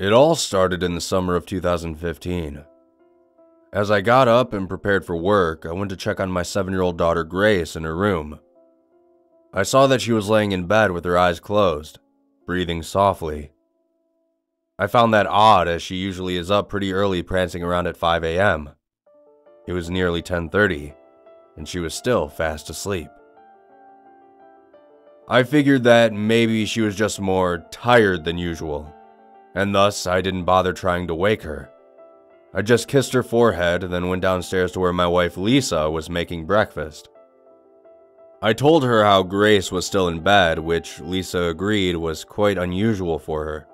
It all started in the summer of 2015. As I got up and prepared for work, I went to check on my 7-year-old daughter Grace in her room. I saw that she was laying in bed with her eyes closed, breathing softly. I found that odd, as she usually is up pretty early, prancing around at 5 a.m. It was nearly 10:30, and she was still fast asleep. I figured that maybe she was just more tired than usual, and thus I didn't bother trying to wake her. I just kissed her forehead, then went downstairs to where my wife Lisa was making breakfast. I told her how Grace was still in bed, which Lisa agreed was quite unusual for her.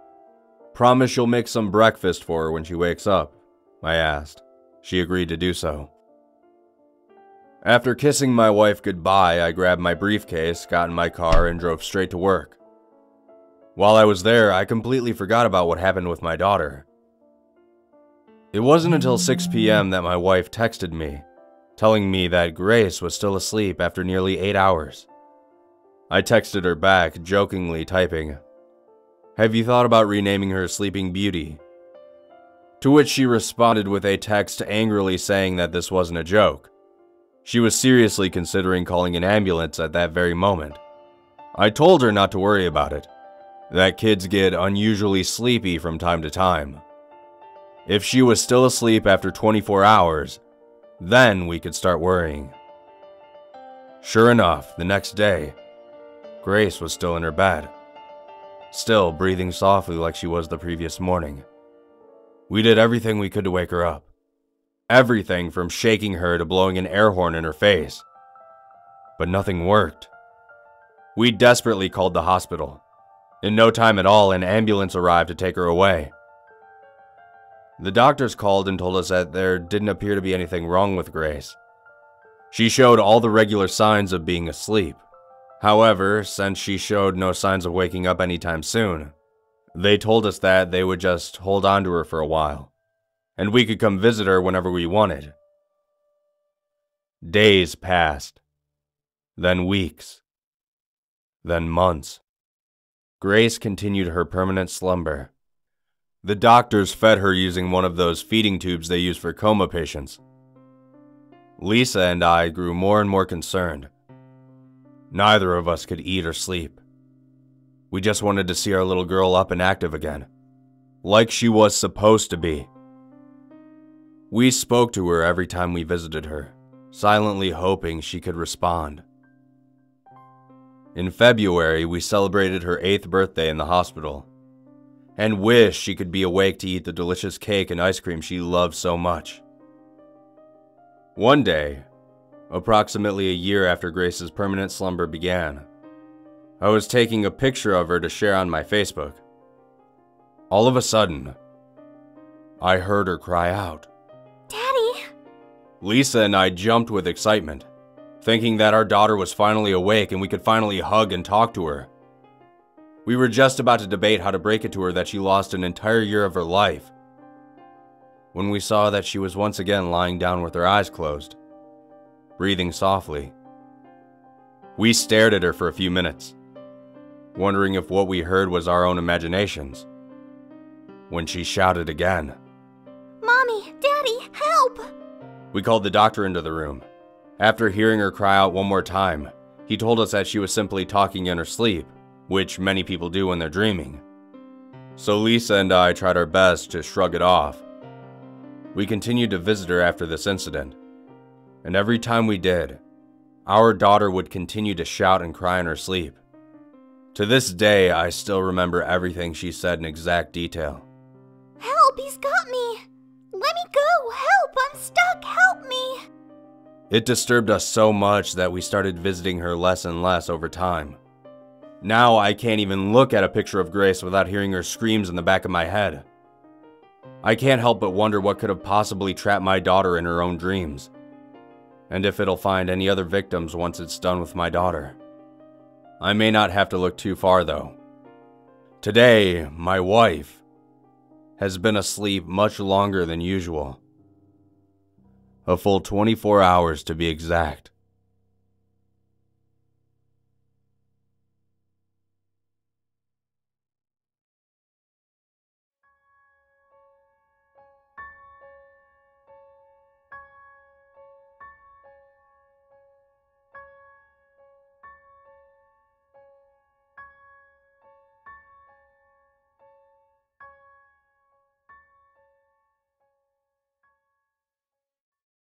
"Promise you'll make some breakfast for her when she wakes up?" I asked. She agreed to do so. After kissing my wife goodbye, I grabbed my briefcase, got in my car, and drove straight to work. While I was there, I completely forgot about what happened with my daughter. It wasn't until 6 p.m. that my wife texted me, telling me that Grace was still asleep after nearly 8 hours. I texted her back, jokingly typing, "Have you thought about renaming her Sleeping Beauty?" To which she responded with a text angrily saying that this wasn't a joke. She was seriously considering calling an ambulance at that very moment. I told her not to worry about it, that kids get unusually sleepy from time to time. If she was still asleep after 24 hours, then we could start worrying. Sure enough, the next day, Grace was still in her bed, still breathing softly like she was the previous morning. We did everything we could to wake her up. Everything from shaking her to blowing an air horn in her face. But nothing worked. We desperately called the hospital. In no time at all, an ambulance arrived to take her away. The doctors called and told us that there didn't appear to be anything wrong with Grace. She showed all the regular signs of being asleep. However, since she showed no signs of waking up anytime soon, they told us that they would just hold on to her for a while, and we could come visit her whenever we wanted. Days passed, then weeks, then months. Grace continued her permanent slumber. The doctors fed her using one of those feeding tubes they use for coma patients. Lisa and I grew more and more concerned. Neither of us could eat or sleep. We just wanted to see our little girl up and active again, like she was supposed to be. We spoke to her every time we visited her, silently hoping she could respond. In February, we celebrated her 8th birthday in the hospital, and wished she could be awake to eat the delicious cake and ice cream she loved so much. One day, approximately a year after Grace's permanent slumber began, I was taking a picture of her to share on my Facebook. All of a sudden, I heard her cry out, "Daddy!" Lisa and I jumped with excitement, thinking that our daughter was finally awake and we could finally hug and talk to her. We were just about to debate how to break it to her that she lost an entire year of her life, when we saw that she was once again lying down with her eyes closed, breathing softly. We stared at her for a few minutes, wondering if what we heard was our own imaginations, when she shouted again, "Mommy! Daddy! Help!" We called the doctor into the room. After hearing her cry out one more time, he told us that she was simply talking in her sleep, which many people do when they're dreaming. So Lisa and I tried our best to shrug it off. We continued to visit her after this incident, and every time we did, our daughter would continue to shout and cry in her sleep. To this day, I still remember everything she said in exact detail. "Help, he's got me! Let me go! Help, I'm stuck! Help me!" It disturbed us so much that we started visiting her less and less over time. Now I can't even look at a picture of Grace without hearing her screams in the back of my head. I can't help but wonder what could have possibly trapped my daughter in her own dreams, and if it'll find any other victims once it's done with my daughter. I may not have to look too far though. Today, my wife has been asleep much longer than usual. A full 24 hours to be exact.